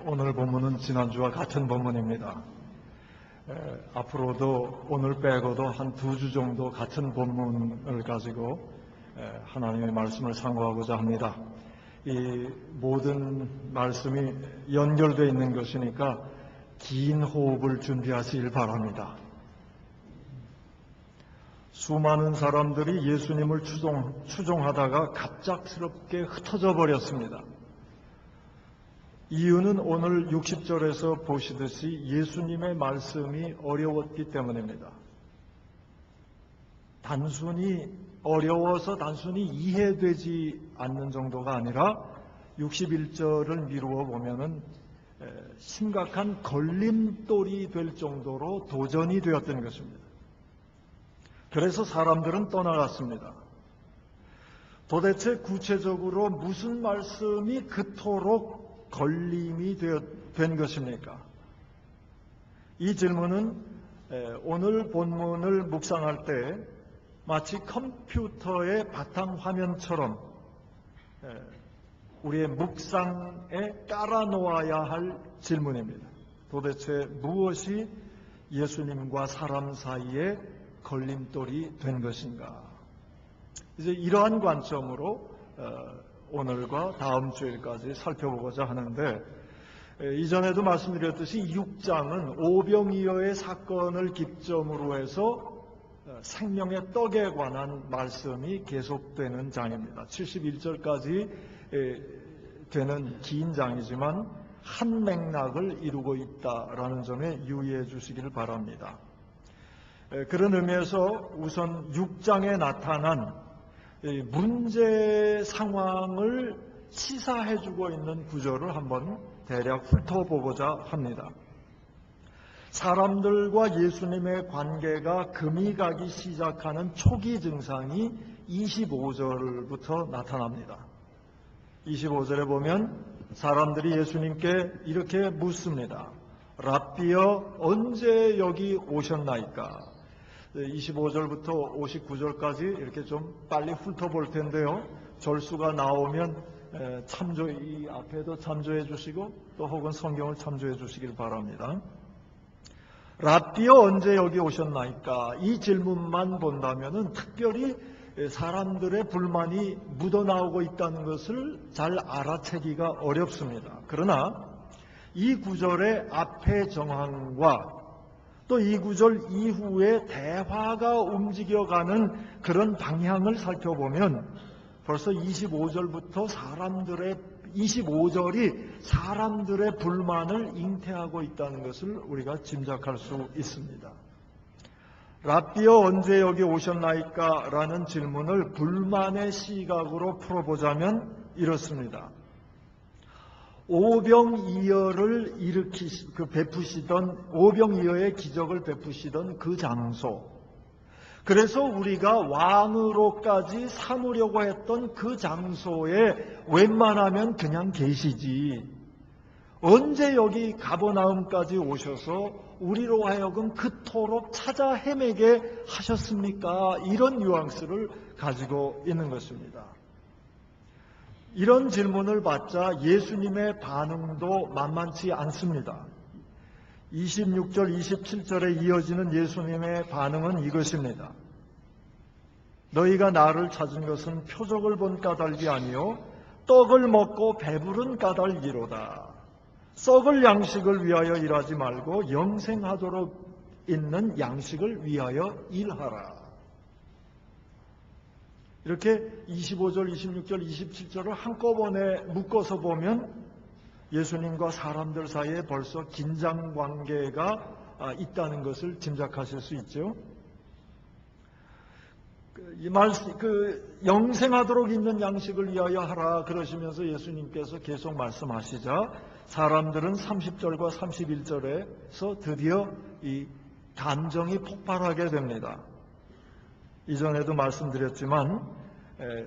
오늘 본문은 지난주와 같은 본문입니다. 앞으로도 오늘 빼고도 한 2주 정도 같은 본문을 가지고 하나님의 말씀을 상고하고자 합니다. 이 모든 말씀이 연결되어 있는 것이니까 긴 호흡을 준비하시길 바랍니다. 수많은 사람들이 예수님을 추종하다가 갑작스럽게 흩어져 버렸습니다. 이유는 오늘 60절에서 보시듯이 예수님의 말씀이 어려웠기 때문입니다. 어려워서 단순히 이해되지 않는 정도가 아니라 61절을 미루어 보면은 심각한 걸림돌이 될 정도로 도전이 되었던 것입니다. 그래서 사람들은 떠나갔습니다. 도대체 구체적으로 무슨 말씀이 그토록 걸림이 된 것입니까? 이 질문은 오늘 본문을 묵상할 때 마치 컴퓨터의 바탕화면처럼 우리의 묵상에 깔아놓아야 할 질문입니다. 도대체 무엇이 예수님과 사람 사이에 걸림돌이 된 것인가? 이제 이러한 관점으로 오늘과 다음 주일까지 살펴보고자 하는데, 이전에도 말씀드렸듯이 6장은 오병이어의 사건을 기점으로 해서 생명의 떡에 관한 말씀이 계속되는 장입니다. 71절까지 되는 긴 장이지만 한 맥락을 이루고 있다라는 점에 유의해 주시기를 바랍니다. 그런 의미에서 우선 6장에 나타난 문제 상황을 시사해주고 있는 구절을 한번 대략 훑어보고자 합니다. 사람들과 예수님의 관계가 금이 가기 시작하는 초기 증상이 25절부터 나타납니다. 25절에 보면 사람들이 예수님께 이렇게 묻습니다. 랍비여, 언제 여기 오셨나이까? 25절부터 59절까지 이렇게 좀 빨리 훑어볼 텐데요. 절수가 나오면 이 앞에도 참조해 주시고 또 혹은 성경을 참조해 주시길 바랍니다. 랍비여, 언제 여기 오셨나이까? 이 질문만 본다면은 특별히 사람들의 불만이 묻어나오고 있다는 것을 잘 알아채기가 어렵습니다. 그러나 이 구절의 앞의 정황과 또 이 구절 이후에 대화가 움직여가는 그런 방향을 살펴보면 벌써 25절이 사람들의 불만을 잉태하고 있다는 것을 우리가 짐작할 수 있습니다. 랍비여, 언제 여기 오셨나이까? 라는 질문을 불만의 시각으로 풀어보자면 이렇습니다. 오병이어를 오병이어의 기적을 베푸시던 그 장소, 그래서 우리가 왕으로까지 삼으려고 했던 그 장소에 웬만하면 그냥 계시지, 언제 여기 가버나움까지 오셔서 우리로 하여금 그토록 찾아 헤매게 하셨습니까? 이런 뉘앙스를 가지고 있는 것입니다. 이런 질문을 받자 예수님의 반응도 만만치 않습니다. 26절, 27절에 이어지는 예수님의 반응은 이것입니다. 너희가 나를 찾은 것은 표적을 본 까닭이 아니요 떡을 먹고 배부른 까닭이로다. 썩을 양식을 위하여 일하지 말고 영생하도록 있는 양식을 위하여 일하라. 이렇게 25절, 26절, 27절을 한꺼번에 묶어서 보면 예수님과 사람들 사이에 벌써 긴장 관계가 있다는 것을 짐작하실 수 있죠. 영생하도록 있는 양식을 위하여 하라 그러시면서 예수님께서 계속 말씀하시자 사람들은 30절과 31절에서 드디어 이 감정이 폭발하게 됩니다. 이전에도 말씀드렸지만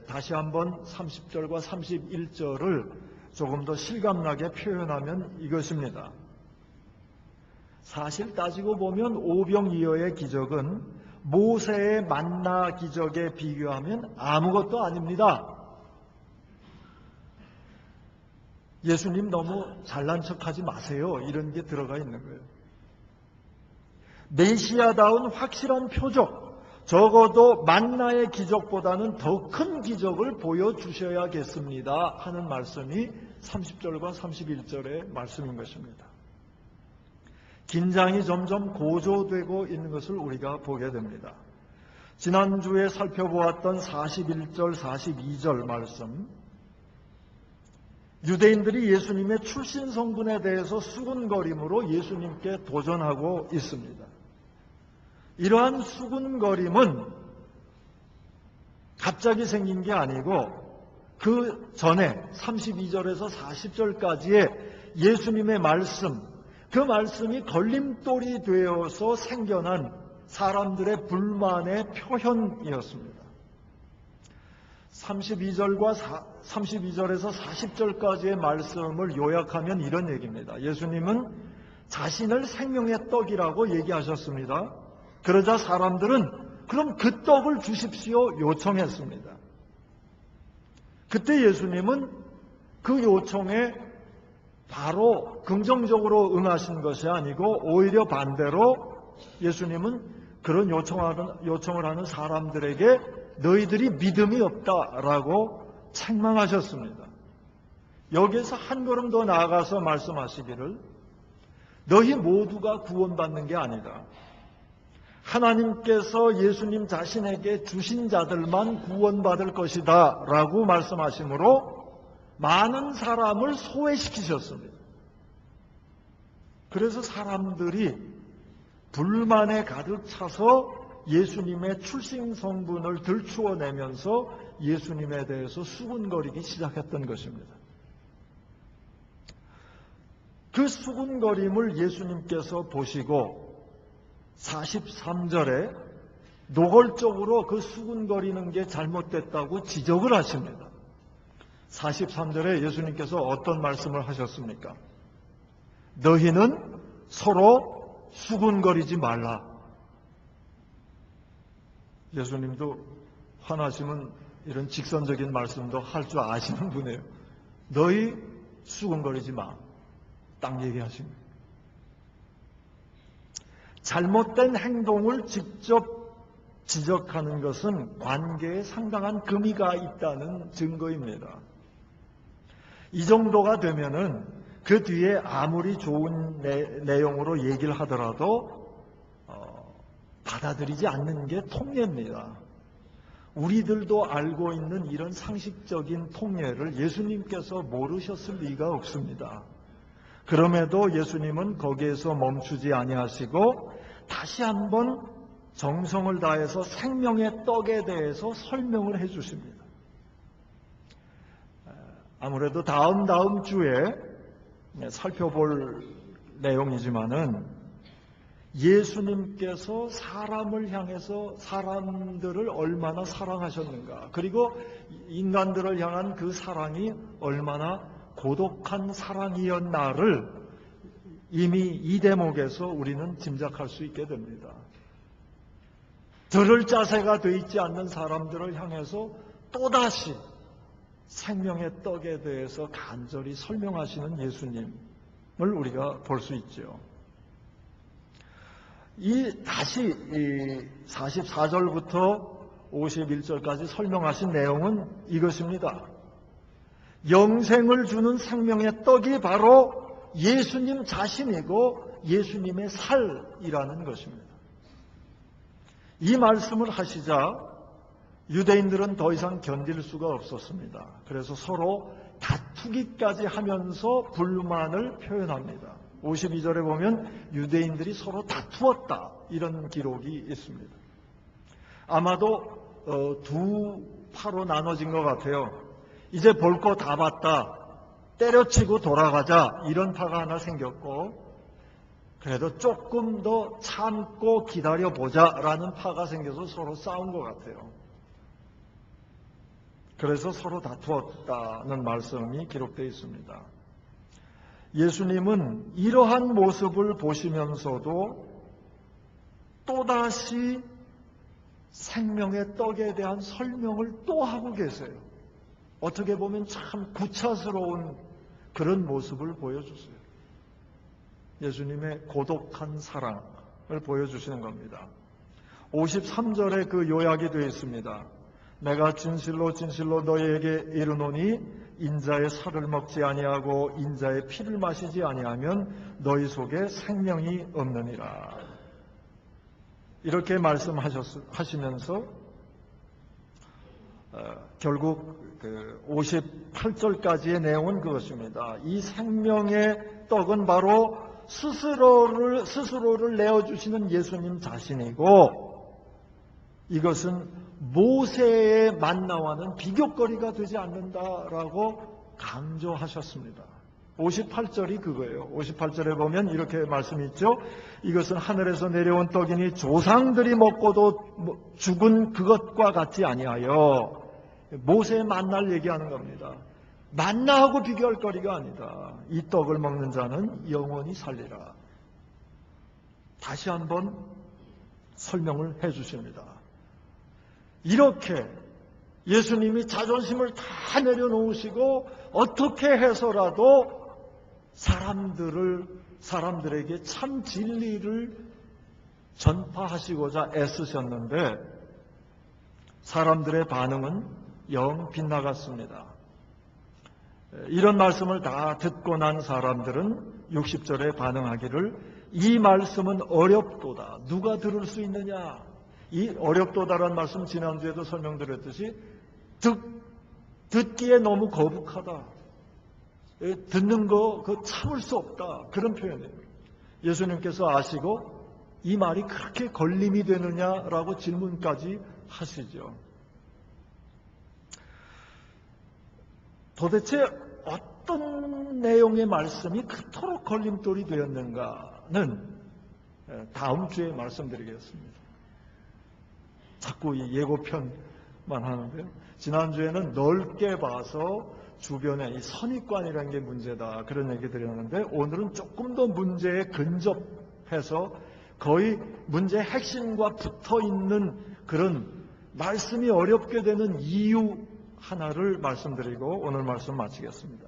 다시 한번 30절과 31절을 조금 더 실감나게 표현하면 이것입니다. 사실 따지고 보면 오병이어의 기적은 모세의 만나 기적에 비교하면 아무것도 아닙니다. 예수님 너무 잘난 척하지 마세요. 이런 게 들어가 있는 거예요. 메시아다운 확실한 표적, 적어도 만나의 기적보다는 더 큰 기적을 보여주셔야겠습니다 하는 말씀이 30절과 31절의 말씀인 것입니다. 긴장이 점점 고조되고 있는 것을 우리가 보게 됩니다. 지난주에 살펴보았던 41절, 42절 말씀, 유대인들이 예수님의 출신 성분에 대해서 수군거림으로 예수님께 도전하고 있습니다. 이러한 수군거림은 갑자기 생긴 게 아니고 그 전에 32절에서 40절까지의 예수님의 말씀, 그 말씀이 걸림돌이 되어서 생겨난 사람들의 불만의 표현이었습니다. 32절에서 40절까지의 말씀을 요약하면 이런 얘기입니다. 예수님은 자신을 생명의 떡이라고 얘기하셨습니다. 그러자 사람들은 그럼 그 떡을 주십시오 요청했습니다. 그때 예수님은 그 요청에 바로 긍정적으로 응하신 것이 아니고 오히려 반대로 예수님은 그런 요청을 하는 사람들에게 너희들이 믿음이 없다라고 책망하셨습니다. 여기에서 한 걸음 더 나아가서 말씀하시기를 너희 모두가 구원받는 게 아니다. 하나님께서 예수님 자신에게 주신 자들만 구원받을 것이다 라고 말씀하시므로 많은 사람을 소외시키셨습니다. 그래서 사람들이 불만에 가득 차서 예수님의 출신 성분을 들추어내면서 예수님에 대해서 수군거리기 시작했던 것입니다. 그 수군거림을 예수님께서 보시고 43절에 노골적으로 그 수군거리는 게 잘못됐다고 지적을 하십니다. 43절에 예수님께서 어떤 말씀을 하셨습니까? 너희는 서로 수군거리지 말라. 예수님도 화나시면 이런 직선적인 말씀도 할 줄 아시는 분이에요. 너희 수군거리지 마. 딱 얘기하십니다. 잘못된 행동을 직접 지적하는 것은 관계에 상당한 금이가 있다는 증거입니다. 이 정도가 되면은 그 뒤에 아무리 좋은 내용으로 얘기를 하더라도 받아들이지 않는 게 통례입니다. 우리들도 알고 있는 이런 상식적인 통례를 예수님께서 모르셨을 리가 없습니다. 그럼에도 예수님은 거기에서 멈추지 아니하시고 다시 한번 정성을 다해서 생명의 떡에 대해서 설명을 해 주십니다. 아무래도 다음 주에 살펴볼 내용이지만은 예수님께서 사람을 향해서 사람들을 얼마나 사랑하셨는가, 그리고 인간들을 향한 그 사랑이 얼마나 고독한 사랑이었나를 이미 이 대목에서 우리는 짐작할 수 있게 됩니다. 들을 자세가 되어 있지 않는 사람들을 향해서 또다시 생명의 떡에 대해서 간절히 설명하시는 예수님을 우리가 볼 수 있죠. 다시 44절부터 51절까지 설명하신 내용은 이것입니다. 영생을 주는 생명의 떡이 바로 예수님 자신이고 예수님의 살이라는 것입니다. 이 말씀을 하시자 유대인들은 더 이상 견딜 수가 없었습니다. 그래서 서로 다투기까지 하면서 불만을 표현합니다. 52절에 보면 유대인들이 서로 다투었다 이런 기록이 있습니다. 아마도 두 파로 나눠진 것 같아요. 이제 볼 거 다 봤다, 때려치고 돌아가자, 이런 파가 하나 생겼고, 그래도 조금 더 참고 기다려보자라는 파가 생겨서 서로 싸운 것 같아요. 그래서 서로 다투었다는 말씀이 기록되어 있습니다. 예수님은 이러한 모습을 보시면서도 또다시 생명의 떡에 대한 설명을 또 하고 계세요. 어떻게 보면 참 구차스러운 그런 모습을 보여주세요. 예수님의 고독한 사랑을 보여주시는 겁니다. 53절에 그 요약이 되어 있습니다. 내가 진실로 진실로 너희에게 이르노니 인자의 살을 먹지 아니하고 인자의 피를 마시지 아니하면 너희 속에 생명이 없느니라. 이렇게 말씀하시면서 결국 58절까지의 내용은 그것입니다. 이 생명의 떡은 바로 스스로를 내어주시는 예수님 자신이고, 이것은 모세의 만나와는 비교거리가 되지 않는다라고 강조하셨습니다. 58절이 그거예요. 58절에 보면 이렇게 말씀이 있죠. 이것은 하늘에서 내려온 떡이니 조상들이 먹고도 죽은 그것과 같지 아니하여. 모세의 만나를 얘기하는 겁니다. 만나하고 비교할 거리가 아니다. 이 떡을 먹는 자는 영원히 살리라. 다시 한번 설명을 해 주십니다. 이렇게 예수님이 자존심을 다 내려놓으시고 어떻게 해서라도 사람들에게 참 진리를 전파하시고자 애쓰셨는데 사람들의 반응은 영 빗나갔습니다. 이런 말씀을 다 듣고 난 사람들은 60절에 반응하기를 이 말씀은 어렵도다. 누가 들을 수 있느냐? 이 어렵도다라는 말씀 지난주에도 설명드렸듯이 듣기에 너무 거북하다. 듣는 거 그거 참을 수 없다. 그런 표현이에요. 예수님께서 아시고 이 말이 그렇게 걸림이 되느냐라고 질문까지 하시죠. 도대체 어떤 내용의 말씀이 그토록 걸림돌이 되었는가는 다음 주에 말씀드리겠습니다. 자꾸 이 예고편만 하는데요. 지난주에는 넓게 봐서 주변에 이 선입관이라는 게 문제다. 그런 얘기 드렸는데 오늘은 조금 더 문제에 근접해서 거의 문제의 핵심과 붙어 있는 그런 말씀이 어렵게 되는 이유 하나를 말씀드리고 오늘 말씀 마치겠습니다.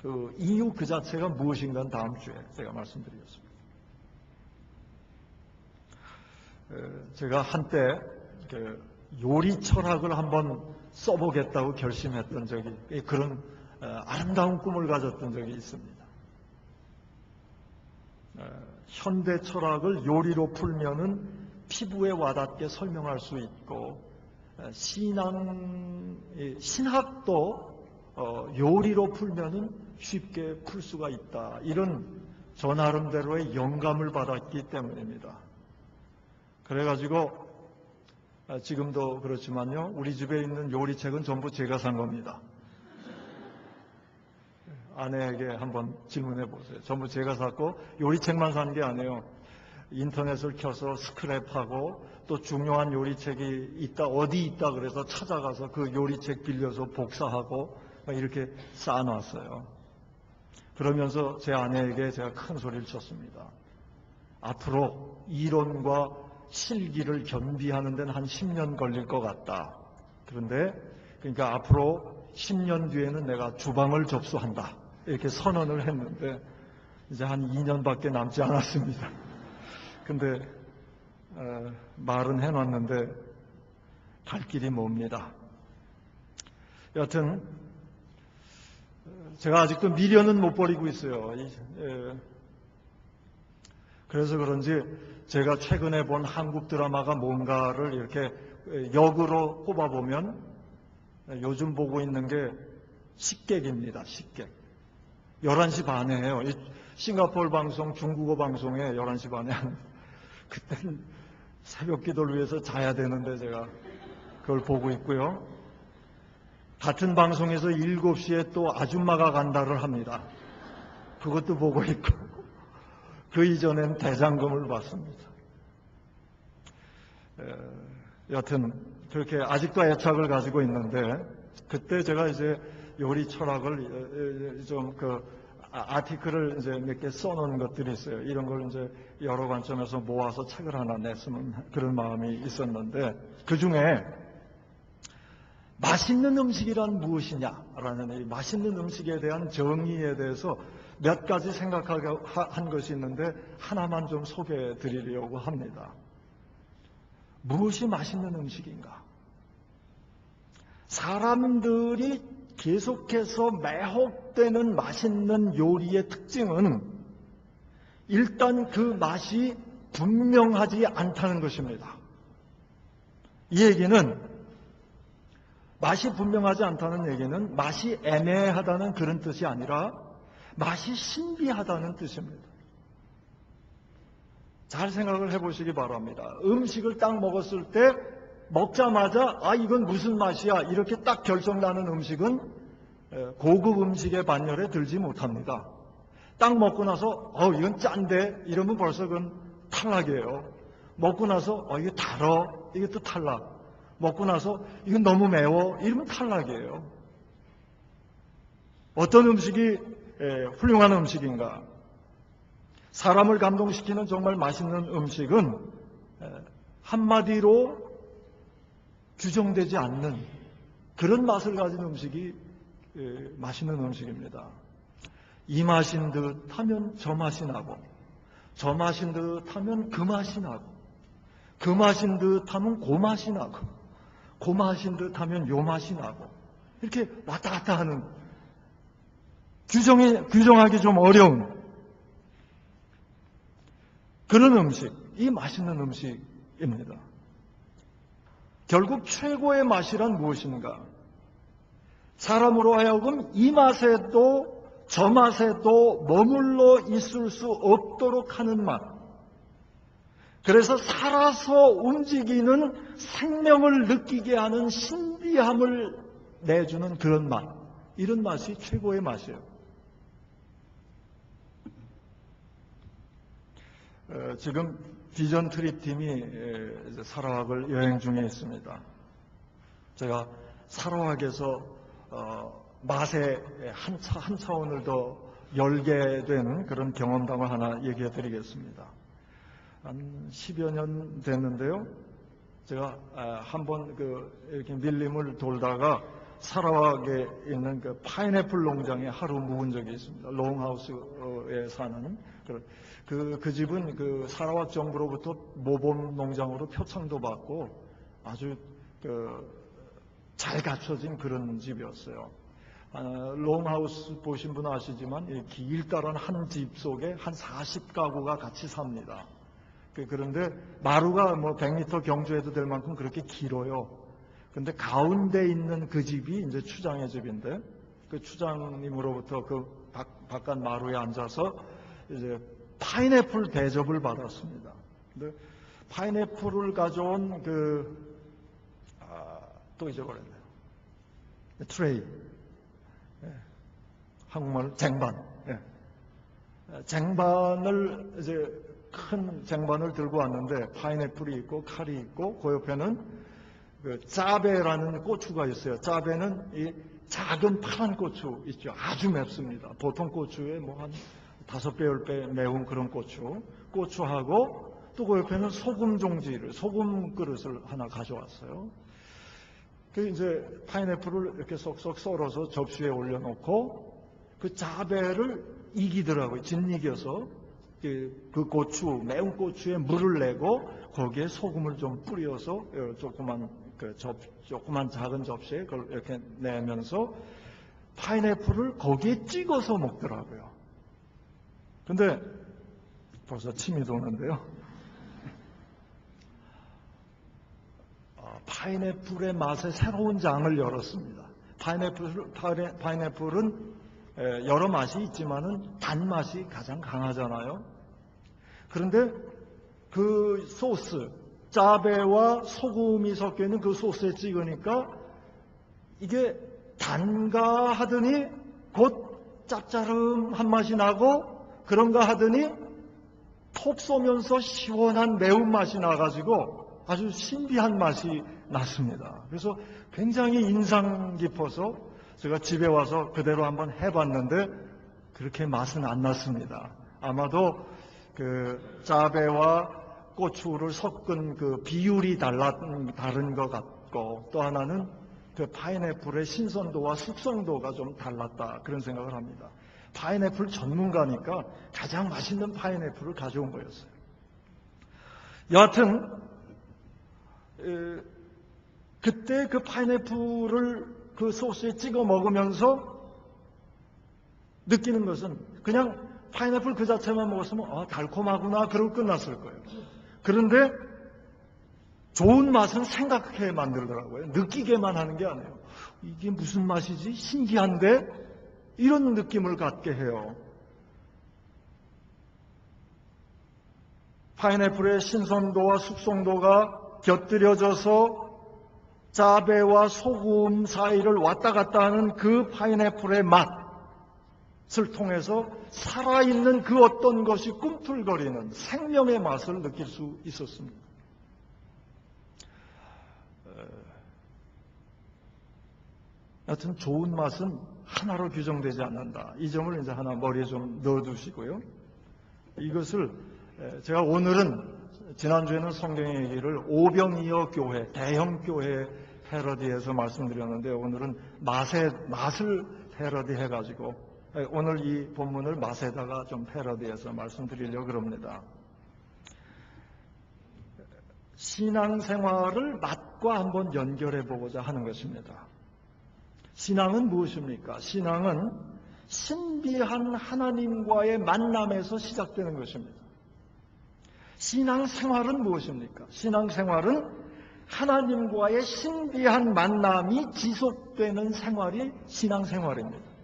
그 이유 그 자체가 무엇인가는 다음 주에 제가 말씀드리겠습니다. 제가 한때 요리 철학을 한번 써보겠다고 결심했던 적이, 그런 아름다운 꿈을 가졌던 적이 있습니다. 현대 철학을 요리로 풀면은 피부에 와닿게 설명할 수 있고, 신학도 요리로 풀면은 쉽게 풀 수가 있다. 이런 저 나름대로의 영감을 받았기 때문입니다. 그래가지고 지금도 그렇지만요, 우리 집에 있는 요리책은 전부 제가 산 겁니다. 아내에게 한번 질문해 보세요. 전부 제가 샀고 요리책만 산 게 아니에요. 인터넷을 켜서 스크랩하고 또 중요한 요리책이 있다, 어디 있다 그래서 찾아가서 그 요리책 빌려서 복사하고 이렇게 쌓아놨어요. 그러면서 제 아내에게 제가 큰 소리를 쳤습니다. 앞으로 이론과 실기를 겸비하는 데는 한 10년 걸릴 것 같다. 그런데 그러니까 앞으로 10년 뒤에는 내가 주방을 접수한다. 이렇게 선언을 했는데 이제 한 2년밖에 남지 않았습니다. 근데 말은 해놨는데 갈 길이 멉니다. 여하튼 제가 아직도 미련은 못 버리고 있어요. 그래서 그런지 제가 최근에 본 한국 드라마가 뭔가를 이렇게 역으로 꼽아보면 요즘 보고 있는 게 식객입니다. 식객. 11시 반에 해요. 싱가포르 방송, 중국어 방송에 11시 반에 하는. 그때는 새벽 기도를 위해서 자야 되는데 제가 그걸 보고 있고요. 같은 방송에서 7시에 또 아줌마가 간다를 합니다. 그것도 보고 있고. 그 이전엔 대장금을 받습니다. 여튼 그렇게 아직도 애착을 가지고 있는데 그때 제가 이제 요리 철학을 좀 아티클을 이제 몇 개 써놓은 것들이 있어요. 이런 걸 이제 여러 관점에서 모아서 책을 하나 냈으면 그런 마음이 있었는데 그 중에 맛있는 음식이란 무엇이냐라는 이 맛있는 음식에 대한 정의에 대해서 몇 가지 생각하게 한 것이 있는데 하나만 좀 소개해 드리려고 합니다. 무엇이 맛있는 음식인가? 사람들이 계속해서 매혹되는 맛있는 요리의 특징은 일단 그 맛이 분명하지 않다는 것입니다. 이 얘기는 맛이 분명하지 않다는 얘기는 맛이 애매하다는 그런 뜻이 아니라 맛이 신비하다는 뜻입니다. 잘 생각을 해보시기 바랍니다. 음식을 딱 먹었을 때 먹자마자 이건 무슨 맛이야 이렇게 딱 결정나는 음식은 고급 음식의 반열에 들지 못합니다. 딱 먹고 나서 이건 짠데 이러면 벌써 그건 탈락이에요. 먹고 나서 이게 달아 이것도 탈락. 먹고 나서 이건 너무 매워 이러면 탈락이에요. 어떤 음식이 훌륭한 음식인가? 사람을 감동시키는 정말 맛있는 음식은 한마디로 규정되지 않는 그런 맛을 가진 음식이 맛있는 음식입니다. 이 맛인 듯 하면 저 맛이 나고 저 맛인 듯 하면 그 맛이 나고 그 맛인 듯 하면 그 맛이 나고 그 맛인 듯 하면 요 맛이 나고 이렇게 왔다 갔다 하는 규정하기 좀 어려운 그런 음식, 이 맛있는 음식입니다. 결국 최고의 맛이란 무엇인가? 사람으로 하여금 이 맛에도 저 맛에도 머물러 있을 수 없도록 하는 맛. 그래서 살아서 움직이는 생명을 느끼게 하는 신비함을 내주는 그런 맛. 이런 맛이 최고의 맛이에요. 지금 비전 트립 팀이 사라왁을 여행 중에 있습니다. 제가 사라왁에서 맛의 한 차원을 더 열게 되는 그런 경험담을 하나 얘기해 드리겠습니다. 한 10여 년 됐는데요. 제가 한번 이렇게 밀림을 돌다가 사라왁에 있는 그 파인애플 농장에 하루 묵은 적이 있습니다. 롱하우스에 사는 그 집은 그 사라왁 정부로부터 모범 농장으로 표창도 받고 아주 잘 갖춰진 그런 집이었어요. 롱하우스 보신 분은 아시지만 길다란 한 집 속에 한 40가구가 같이 삽니다. 그런데 마루가 뭐 100m 경주해도 될 만큼 그렇게 길어요. 근데 가운데 있는 그 집이 이제 추장의 집인데 그 추장님으로부터 그 바깥 마루에 앉아서 이제 파인애플 대접을 받았습니다. 근데 파인애플을 가져온 또 잊어버렸네요. 트레이. 한국말로 쟁반. 쟁반을 이제 큰 쟁반을 들고 왔는데 파인애플이 있고 칼이 있고 그 옆에는 짜베라는 고추가 있어요. 짜베는 이 작은 파란 고추 있죠. 아주 맵습니다. 보통 고추에 뭐 한 5배, 10배 매운 그런 고추하고 또 그 옆에는 소금 종지를, 소금 그릇을 하나 가져왔어요. 이제 파인애플을 이렇게 쏙쏙 썰어서 접시에 올려놓고 그 짜베를 이기더라고요. 짓이겨서 그 고추, 매운 고추에 물을 내고 거기에 소금을 좀 뿌려서 조그만 작은 접시에 그걸 이렇게 내면서 파인애플을 거기에 찍어서 먹더라고요. 근데 벌써 침이 도는데요. 파인애플의 맛에 새로운 장을 열었습니다. 파인애플은 여러 맛이 있지만은 단맛이 가장 강하잖아요. 그런데 그 소스, 짜배와 소금이 섞여 있는 그 소스에 찍으니까 이게 단가 하더니 곧 짭짜름한 맛이 나고 그런가 하더니 톡 쏘면서 시원한 매운맛이 나가지고 아주 신비한 맛이 났습니다. 그래서 굉장히 인상 깊어서 제가 집에 와서 그대로 한번 해봤는데 그렇게 맛은 안 났습니다. 아마도 그 짜배와 고추를 섞은 그 비율이 다른 것 같고 또 하나는 그 파인애플의 신선도와 숙성도가 좀 달랐다, 그런 생각을 합니다. 파인애플 전문가니까 가장 맛있는 파인애플을 가져온 거였어요. 여하튼 그때 그 파인애플을 그 소스에 찍어 먹으면서 느끼는 것은 그냥 파인애플 그 자체만 먹었으면 달콤하구나 그러고 끝났을 거예요. 그런데 좋은 맛은 생각하게 만들더라고요. 느끼게만 하는 게 아니에요. 이게 무슨 맛이지? 신기한데? 이런 느낌을 갖게 해요. 파인애플의 신선도와 숙성도가 곁들여져서 짜배와 소금 사이를 왔다 갔다 하는 그 파인애플의 맛을 통해서 살아있는 그 어떤 것이 꿈틀거리는 생명의 맛을 느낄 수 있었습니다. 여하튼 좋은 맛은 하나로 규정되지 않는다. 이 점을 이제 하나 머리에 좀 넣어두시고요. 이것을 제가 오늘은 지난주에는 성경의 얘기를 오병이어 교회, 대형 교회 패러디해서 말씀드렸는데 오늘은 맛을 패러디해가지고 오늘 이 본문을 맛에다가 좀 패러디해서 말씀드리려고 합니다. 신앙생활을 맛과 한번 연결해보고자 하는 것입니다. 신앙은 무엇입니까? 신앙은 신비한 하나님과의 만남에서 시작되는 것입니다. 신앙생활은 무엇입니까? 신앙생활은 하나님과의 신비한 만남이 지속되는 생활이 신앙생활입니다.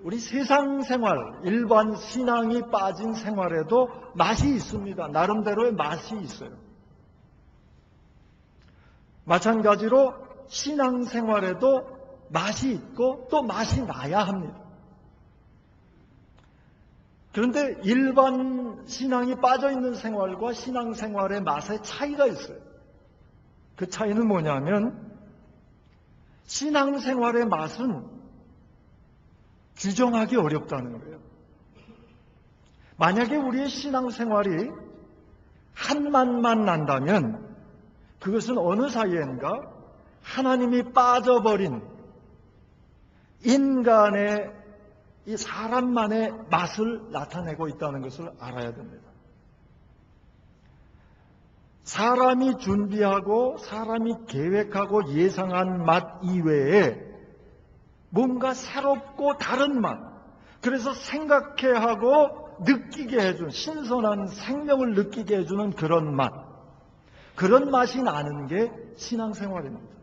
우리 세상생활, 일반 신앙이 빠진 생활에도 맛이 있습니다. 나름대로의 맛이 있어요. 마찬가지로 신앙생활에도 맛이 있고 또 맛이 나야 합니다. 그런데 일반 신앙이 빠져있는 생활과 신앙생활의 맛의 차이가 있어요. 그 차이는 뭐냐면 신앙생활의 맛은 규정하기 어렵다는 거예요. 만약에 우리의 신앙생활이 한 맛만 난다면 그것은 어느 사이엔가 하나님이 빠져버린 인간의 이 사람만의 맛을 나타내고 있다는 것을 알아야 됩니다. 사람이 준비하고 사람이 계획하고 예상한 맛 이외에 뭔가 새롭고 다른 맛, 그래서 생각해 하고 느끼게 해준, 신선한 생명을 느끼게 해주는 그런 맛, 그런 맛이 나는 게 신앙생활입니다.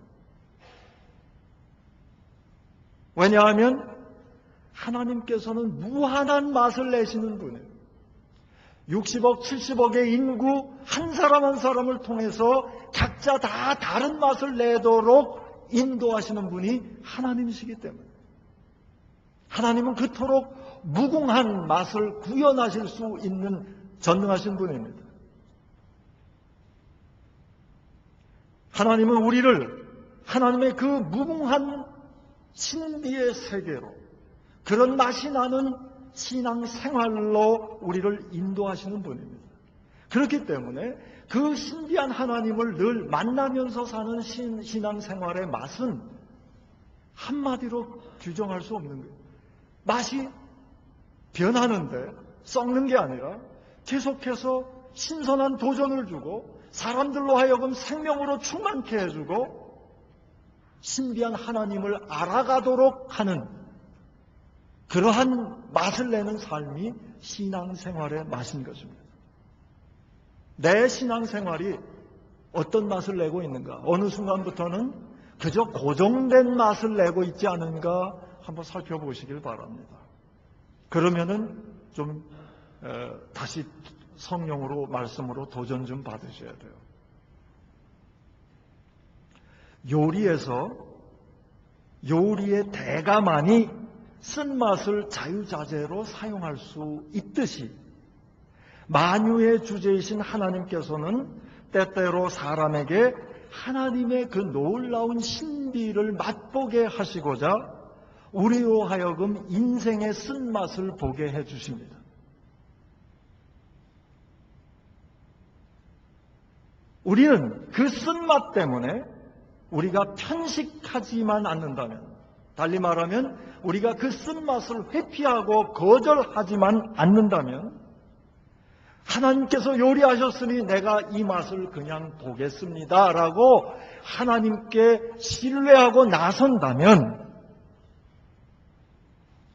왜냐하면 하나님께서는 무한한 맛을 내시는 분이에요. 60억, 70억의 인구 한 사람 한 사람을 통해서 각자 다 다른 맛을 내도록 인도하시는 분이 하나님이시기 때문에 하나님은 그토록 무궁한 맛을 구현하실 수 있는 전능하신 분입니다. 하나님은 우리를 하나님의 그 무궁한 신비의 세계로 그런 맛이 나는 신앙생활로 우리를 인도하시는 분입니다. 그렇기 때문에 그 신비한 하나님을 늘 만나면서 사는 신앙생활의 맛은 한마디로 규정할 수 없는 거예요. 맛이 변하는데 썩는 게 아니라 계속해서 신선한 도전을 주고 사람들로 하여금 생명으로 충만케 해주고 신비한 하나님을 알아가도록 하는 그러한 맛을 내는 삶이 신앙생활의 맛인 것입니다. 내 신앙생활이 어떤 맛을 내고 있는가? 어느 순간부터는 그저 고정된 맛을 내고 있지 않은가 한번 살펴보시길 바랍니다. 그러면은 좀 다시 성령으로 말씀으로 도전 좀 받으셔야 돼요. 요리에서 요리의 대가만이 쓴맛을 자유자재로 사용할 수 있듯이 만유의 주제이신 하나님께서는 때때로 사람에게 하나님의 그 놀라운 신비를 맛보게 하시고자 우리로 하여금 인생의 쓴맛을 보게 해주십니다. 우리는 그 쓴맛 때문에 우리가 편식하지만 않는다면, 달리 말하면 우리가 그 쓴맛을 회피하고 거절하지만 않는다면, 하나님께서 요리하셨으니 내가 이 맛을 그냥 보겠습니다 라고 하나님께 신뢰하고 나선다면,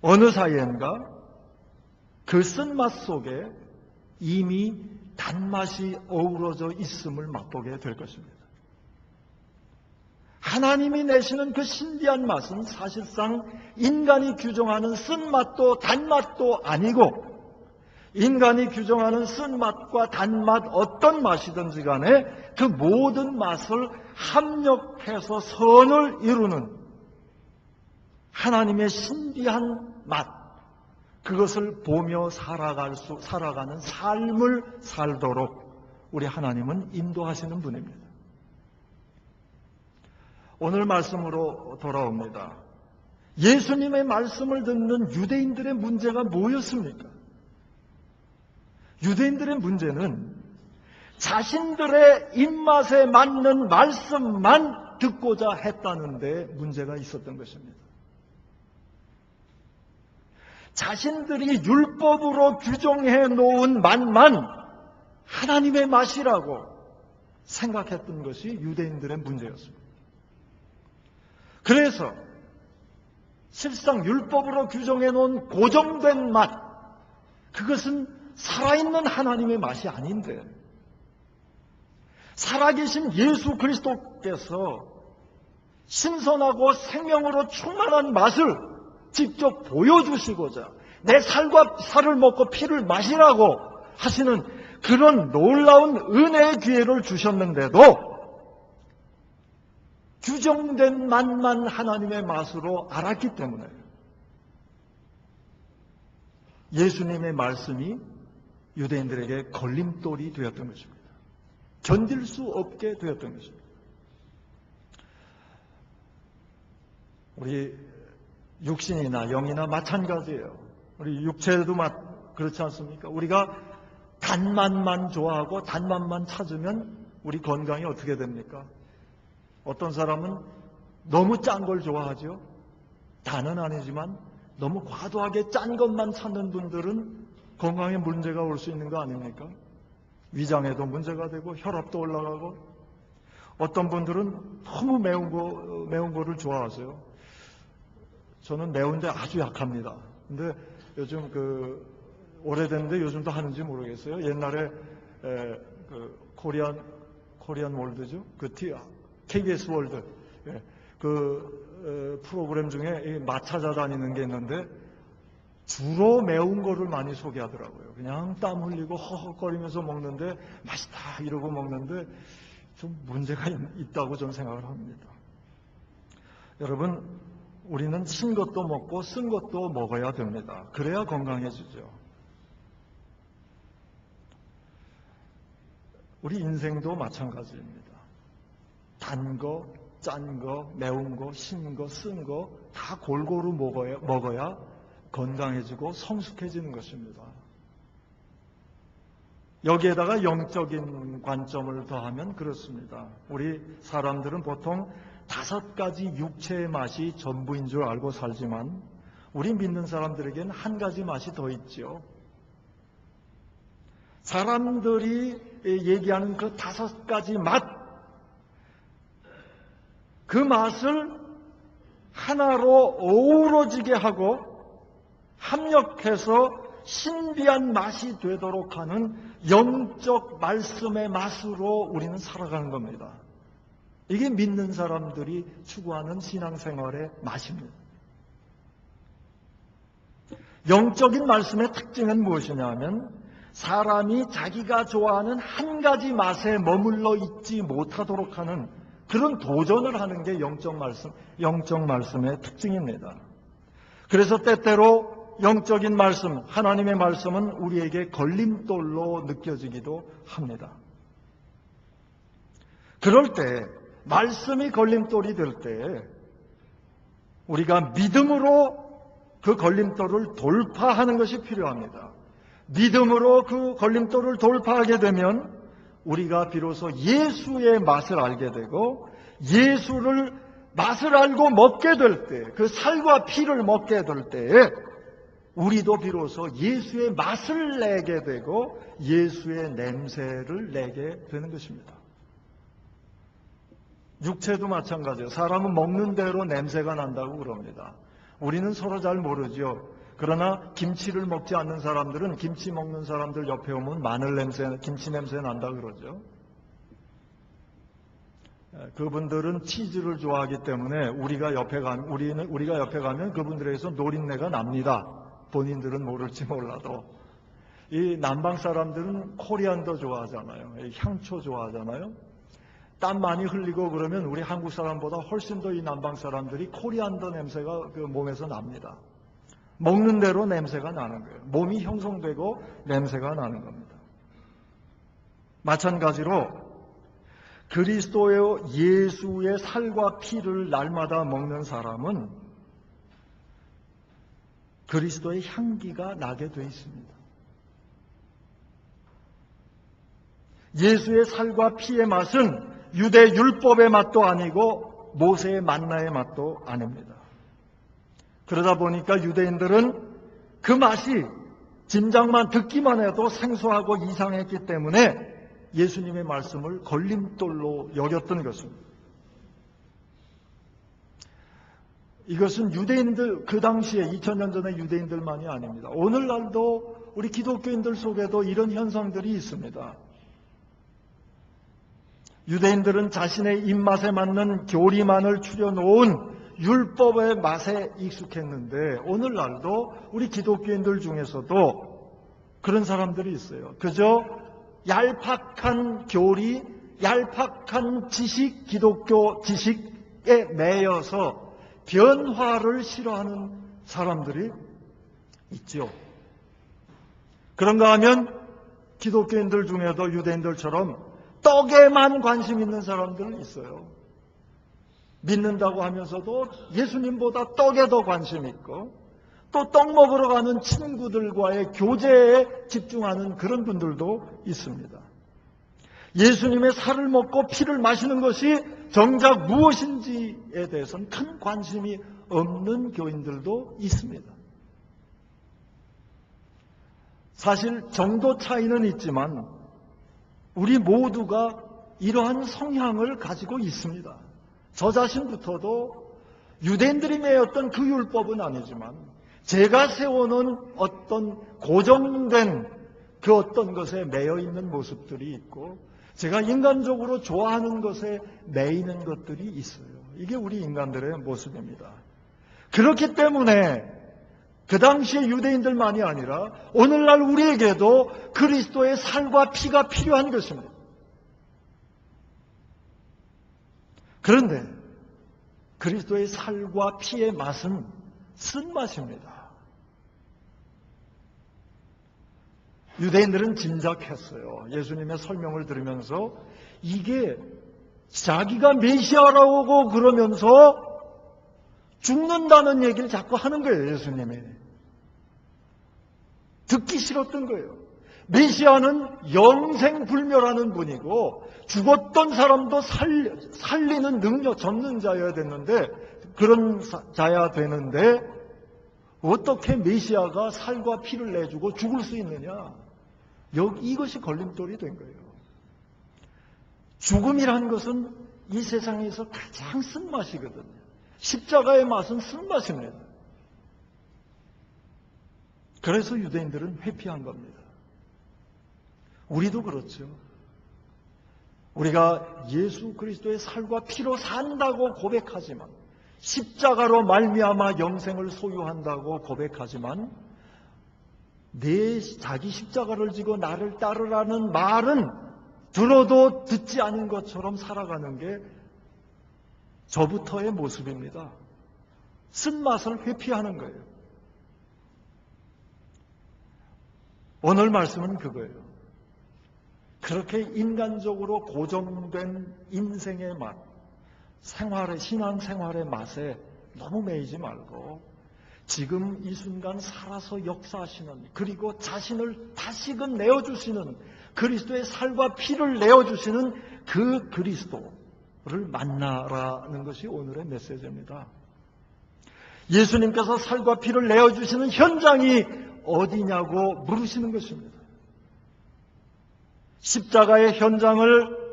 어느 사이엔가 그 쓴맛 속에 이미 단맛이 어우러져 있음을 맛보게 될 것입니다. 하나님이 내시는 그 신비한 맛은 사실상 인간이 규정하는 쓴맛도 단맛도 아니고, 인간이 규정하는 쓴맛과 단맛 어떤 맛이든지 간에 그 모든 맛을 합력해서 선을 이루는 하나님의 신비한 맛, 그것을 보며 살아가는 삶을 살도록 우리 하나님은 인도하시는 분입니다. 오늘 말씀으로 돌아옵니다. 예수님의 말씀을 듣는 유대인들의 문제가 뭐였습니까? 유대인들의 문제는 자신들의 입맛에 맞는 말씀만 듣고자 했다는 데 문제가 있었던 것입니다. 자신들이 율법으로 규정해 놓은 맛만 하나님의 맛이라고 생각했던 것이 유대인들의 문제였습니다. 그래서 실상 율법으로 규정해 놓은 고정된 맛, 그것은 살아있는 하나님의 맛이 아닌데, 살아계신 예수 그리스도께서 신선하고 생명으로 충만한 맛을 직접 보여주시고자 내 살과 살을 먹고 피를 마시라고 하시는 그런 놀라운 은혜의 기회를 주셨는데도 규정된 맛만 하나님의 맛으로 알았기 때문에 예수님의 말씀이 유대인들에게 걸림돌이 되었던 것입니다. 견딜 수 없게 되었던 것입니다. 우리 육신이나 영이나 마찬가지예요. 우리 육체도 그렇지 않습니까? 우리가 단맛만 좋아하고 단맛만 찾으면 우리 건강이 어떻게 됩니까? 어떤 사람은 너무 짠 걸 좋아하죠. 단은 아니지만 너무 과도하게 짠 것만 찾는 분들은 건강에 문제가 올 수 있는 거 아닙니까? 위장에도 문제가 되고 혈압도 올라가고, 어떤 분들은 너무 매운 거를 좋아하세요. 저는 매운데 아주 약합니다. 근데 요즘 오래됐는데 요즘도 하는지 모르겠어요. 옛날에 코리안 월드죠. KBS 월드 프로그램 중에 맛 찾아다니는 게 있는데 주로 매운 거를 많이 소개하더라고요. 그냥 땀 흘리고 허헉거리면서 먹는데 맛있다 이러고 먹는데 좀 문제가 있다고 저는 생각을 합니다. 여러분, 우리는 신 것도 먹고 쓴 것도 먹어야 됩니다. 그래야 건강해지죠. 우리 인생도 마찬가지입니다. 단 거, 짠 거, 매운 거, 신 거, 쓴 거 다 골고루 먹어야 건강해지고 성숙해지는 것입니다. 여기에다가 영적인 관점을 더하면 그렇습니다. 우리 사람들은 보통 5가지 육체의 맛이 전부인 줄 알고 살지만 우리 믿는 사람들에게는 한 가지 맛이 더 있죠. 사람들이 얘기하는 그 5가지 맛, 그 맛을 하나로 어우러지게 하고 합력해서 신비한 맛이 되도록 하는 영적 말씀의 맛으로 우리는 살아가는 겁니다. 이게 믿는 사람들이 추구하는 신앙생활의 맛입니다. 영적인 말씀의 특징은 무엇이냐 하면 사람이 자기가 좋아하는 한 가지 맛에 머물러 있지 못하도록 하는 그런 도전을 하는 게 영적 말씀의 특징입니다. 그래서 때때로 영적인 말씀, 하나님의 말씀은 우리에게 걸림돌로 느껴지기도 합니다. 그럴 때, 말씀이 걸림돌이 될 때 우리가 믿음으로 그 걸림돌을 돌파하는 것이 필요합니다. 믿음으로 그 걸림돌을 돌파하게 되면 우리가 비로소 예수의 맛을 알게 되고 예수를 맛을 알고 먹게 될 때, 그 살과 피를 먹게 될 때에 우리도 비로소 예수의 맛을 내게 되고 예수의 냄새를 내게 되는 것입니다. 육체도 마찬가지예요. 사람은 먹는 대로 냄새가 난다고 그럽니다. 우리는 서로 잘 모르죠. 그러나 김치를 먹지 않는 사람들은 김치 먹는 사람들 옆에 오면 마늘 냄새, 김치 냄새 난다 그러죠. 그분들은 치즈를 좋아하기 때문에 우리가 옆에 가면 그분들에게서 노린내가 납니다. 본인들은 모를지 몰라도. 이 남방 사람들은 코리안더 좋아하잖아요. 향초 좋아하잖아요. 땀 많이 흘리고 그러면 우리 한국 사람보다 훨씬 더 이 남방 사람들이 코리안더 냄새가 그 몸에서 납니다. 먹는 대로 냄새가 나는 거예요. 몸이 형성되고 냄새가 나는 겁니다. 마찬가지로 그리스도의 예수의 살과 피를 날마다 먹는 사람은 그리스도의 향기가 나게 되어 있습니다. 예수의 살과 피의 맛은 유대 율법의 맛도 아니고 모세의 만나의 맛도 아닙니다. 그러다 보니까 유대인들은 그 맛이 짐작만 듣기만 해도 생소하고 이상했기 때문에 예수님의 말씀을 걸림돌로 여겼던 것입니다. 이것은 유대인들, 그 당시에 2000년 전의 유대인들만이 아닙니다. 오늘날도 우리 기독교인들 속에도 이런 현상들이 있습니다. 유대인들은 자신의 입맛에 맞는 교리만을 추려놓은 율법의 맛에 익숙했는데 오늘날도 우리 기독교인들 중에서도 그런 사람들이 있어요. 그저 얄팍한 교리, 얄팍한 지식, 기독교 지식에 매여서 변화를 싫어하는 사람들이 있죠. 그런가 하면 기독교인들 중에도 유대인들처럼 떡에만 관심 있는 사람들은 있어요. 믿는다고 하면서도 예수님보다 떡에 더 관심 있고 또 떡 먹으러 가는 친구들과의 교제에 집중하는 그런 분들도 있습니다. 예수님의 살을 먹고 피를 마시는 것이 정작 무엇인지에 대해서는 큰 관심이 없는 교인들도 있습니다. 사실 정도 차이는 있지만 우리 모두가 이러한 성향을 가지고 있습니다. 저 자신부터도 유대인들이 매였던 그 율법은 아니지만 제가 세워놓은 어떤 고정된 그 어떤 것에 매여 있는 모습들이 있고 제가 인간적으로 좋아하는 것에 매이는 것들이 있어요. 이게 우리 인간들의 모습입니다. 그렇기 때문에 그 당시의 유대인들만이 아니라 오늘날 우리에게도 그리스도의 살과 피가 필요한 것입니다. 그런데 그리스도의 살과 피의 맛은 쓴맛입니다. 유대인들은 짐작했어요. 예수님의 설명을 들으면서 이게 자기가 메시아라고 그러면서 죽는다는 얘기를 자꾸 하는 거예요. 예수님이. 듣기 싫었던 거예요. 메시아는 영생불멸하는 분이고 죽었던 사람도 살리는 능력, 전능자여야 됐는데 그런 자야 되는데 어떻게 메시아가 살과 피를 내주고 죽을 수 있느냐. 이것이 걸림돌이 된 거예요. 죽음이라는 것은 이 세상에서 가장 쓴맛이거든요. 십자가의 맛은 쓴맛입니다. 그래서 유대인들은 회피한 겁니다. 우리도 그렇죠. 우리가 예수 그리스도의 살과 피로 산다고 고백하지만 십자가로 말미암아 영생을 소유한다고 고백하지만 자기 십자가를 지고 나를 따르라는 말은 들어도 듣지 않은 것처럼 살아가는 게 저부터의 모습입니다. 쓴맛을 회피하는 거예요. 오늘 말씀은 그거예요. 그렇게 인간적으로 고정된 인생의 맛, 신앙생활의 맛에 너무 매이지 말고 지금 이 순간 살아서 역사하시는 그리고 자신을 다시금 내어주시는 그리스도의 살과 피를 내어주시는 그 그리스도, 만나라는 것이 오늘의 메시지입니다. 예수님께서 살과 피를 내어주시는 현장이 어디냐고 물으시는 것입니다. 십자가의 현장을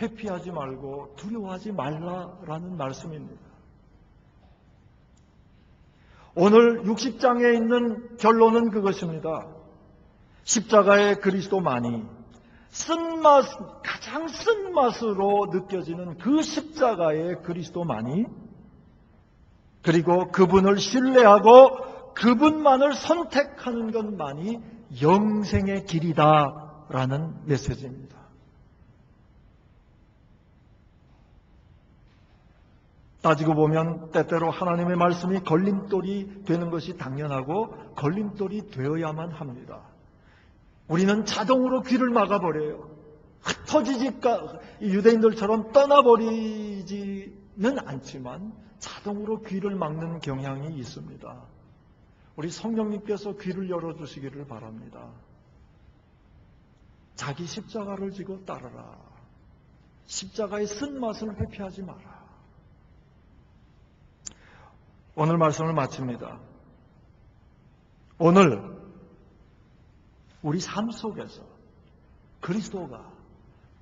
회피하지 말고 두려워하지 말라라는 말씀입니다. 오늘 60장에 있는 결론은 그것입니다. 십자가의 그리스도만이 가장 쓴맛으로 느껴지는 그 십자가의 그리스도만이, 그리고 그분을 신뢰하고 그분만을 선택하는 것만이 영생의 길이다라는 메시지입니다. 따지고 보면 때때로 하나님의 말씀이 걸림돌이 되는 것이 당연하고 걸림돌이 되어야만 합니다. 우리는 자동으로 귀를 막아버려요. 흩어지지까 유대인들처럼 떠나버리지는 않지만 자동으로 귀를 막는 경향이 있습니다. 우리 성령님께서 귀를 열어주시기를 바랍니다. 자기 십자가를 지고 따르라. 십자가의 쓴맛을 회피하지 마라. 오늘 말씀을 마칩니다. 오늘 우리 삶 속에서 그리스도가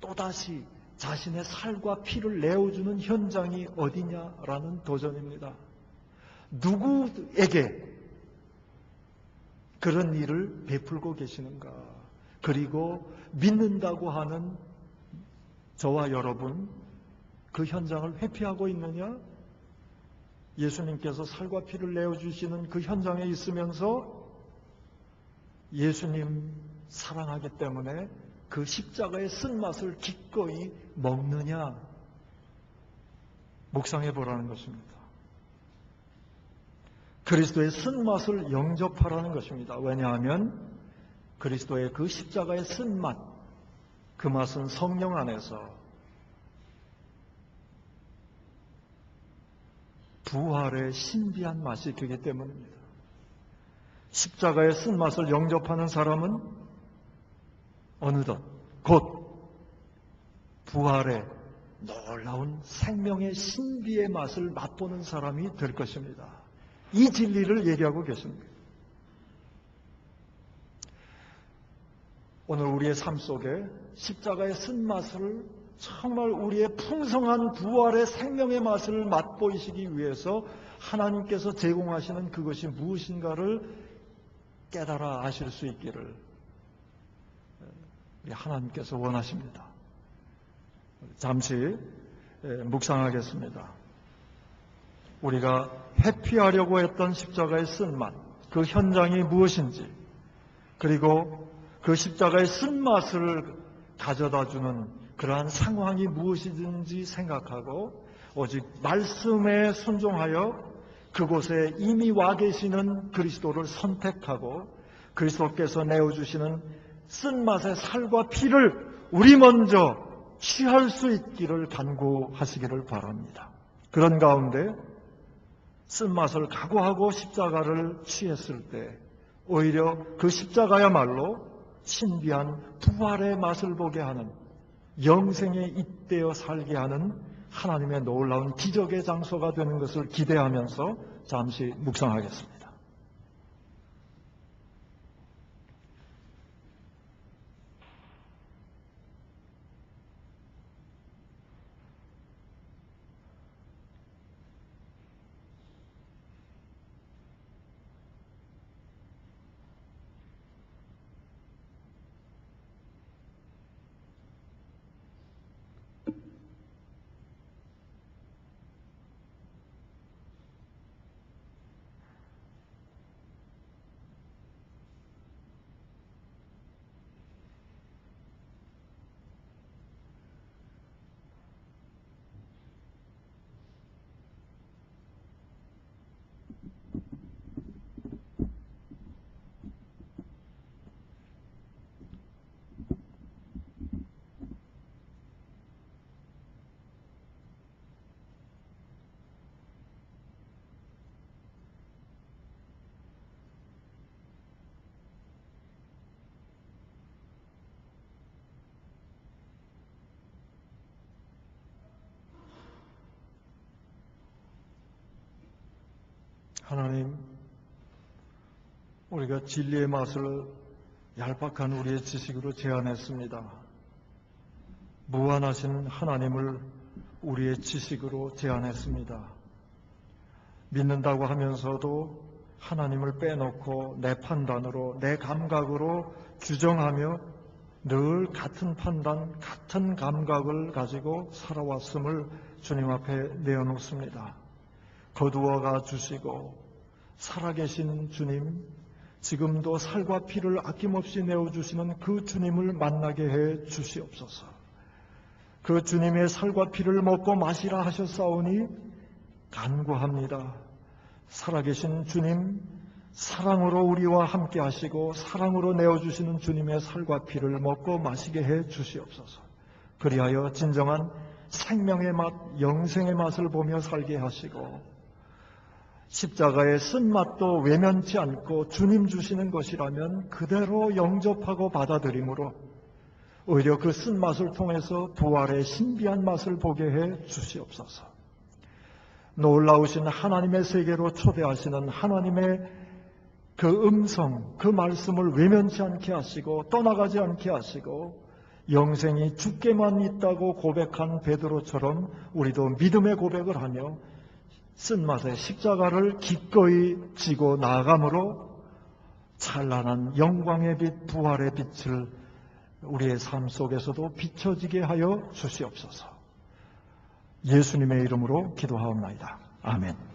또다시 자신의 살과 피를 내어주는 현장이 어디냐라는 도전입니다. 누구에게 그런 일을 베풀고 계시는가? 그리고 믿는다고 하는 저와 여러분, 그 현장을 회피하고 있느냐? 예수님께서 살과 피를 내어주시는 그 현장에 있으면서 예수님 사랑하기 때문에 그 십자가의 쓴맛을 기꺼이 먹느냐? 묵상해 보라는 것입니다. 그리스도의 쓴맛을 영접하라는 것입니다. 왜냐하면 그리스도의 그 십자가의 쓴맛, 그 맛은 성령 안에서 부활의 신비한 맛이 되기 때문입니다. 십자가의 쓴맛을 영접하는 사람은 어느덧 곧 부활의 놀라운 생명의 신비의 맛을 맛보는 사람이 될 것입니다. 이 진리를 얘기하고 계십니다. 오늘 우리의 삶 속에 십자가의 쓴맛을 정말 우리의 풍성한 부활의 생명의 맛을 맛보이시기 위해서 하나님께서 제공하시는 그것이 무엇인가를 깨달아 아실 수 있기를 우리 하나님께서 원하십니다. 잠시 묵상하겠습니다. 우리가 회피하려고 했던 십자가의 쓴맛, 그 현장이 무엇인지, 그리고 그 십자가의 쓴맛을 가져다주는 그러한 상황이 무엇이든지 생각하고 오직 말씀에 순종하여 그곳에 이미 와 계시는 그리스도를 선택하고 그리스도께서 내어주시는 쓴맛의 살과 피를 우리 먼저 취할 수 있기를 간구하시기를 바랍니다. 그런 가운데 쓴맛을 각오하고 십자가를 취했을 때 오히려 그 십자가야말로 신비한 부활의 맛을 보게 하는, 영생에 잇대어 살게 하는 하나님의 놀라운 기적의 장소가 되는 것을 기대하면서 잠시 묵상하겠습니다. 하나님, 우리가 진리의 맛을 얄팍한 우리의 지식으로 제한했습니다. 무한하신 하나님을 우리의 지식으로 제한했습니다. 믿는다고 하면서도 하나님을 빼놓고 내 판단으로, 내 감각으로 규정하며 늘 같은 판단, 같은 감각을 가지고 살아왔음을 주님 앞에 내어놓습니다. 거두어가 주시고 살아계신 주님, 지금도 살과 피를 아낌없이 내어주시는 그 주님을 만나게 해 주시옵소서. 그 주님의 살과 피를 먹고 마시라 하셨사오니 간구합니다. 살아계신 주님, 사랑으로 우리와 함께 하시고 사랑으로 내어주시는 주님의 살과 피를 먹고 마시게 해 주시옵소서. 그리하여 진정한 생명의 맛, 영생의 맛을 보며 살게 하시고 십자가의 쓴맛도 외면치 않고 주님 주시는 것이라면 그대로 영접하고 받아들임으로 오히려 그 쓴맛을 통해서 부활의 신비한 맛을 보게 해 주시옵소서. 놀라우신 하나님의 세계로 초대하시는 하나님의 그 음성, 그 말씀을 외면치 않게 하시고 떠나가지 않게 하시고 영생이 주께만 있다고 고백한 베드로처럼 우리도 믿음의 고백을 하며 쓴맛의 십자가를 기꺼이 지고 나아감으로 찬란한 영광의 빛, 부활의 빛을 우리의 삶 속에서도 비춰지게 하여 주시옵소서. 예수님의 이름으로 기도하옵나이다. 아멘.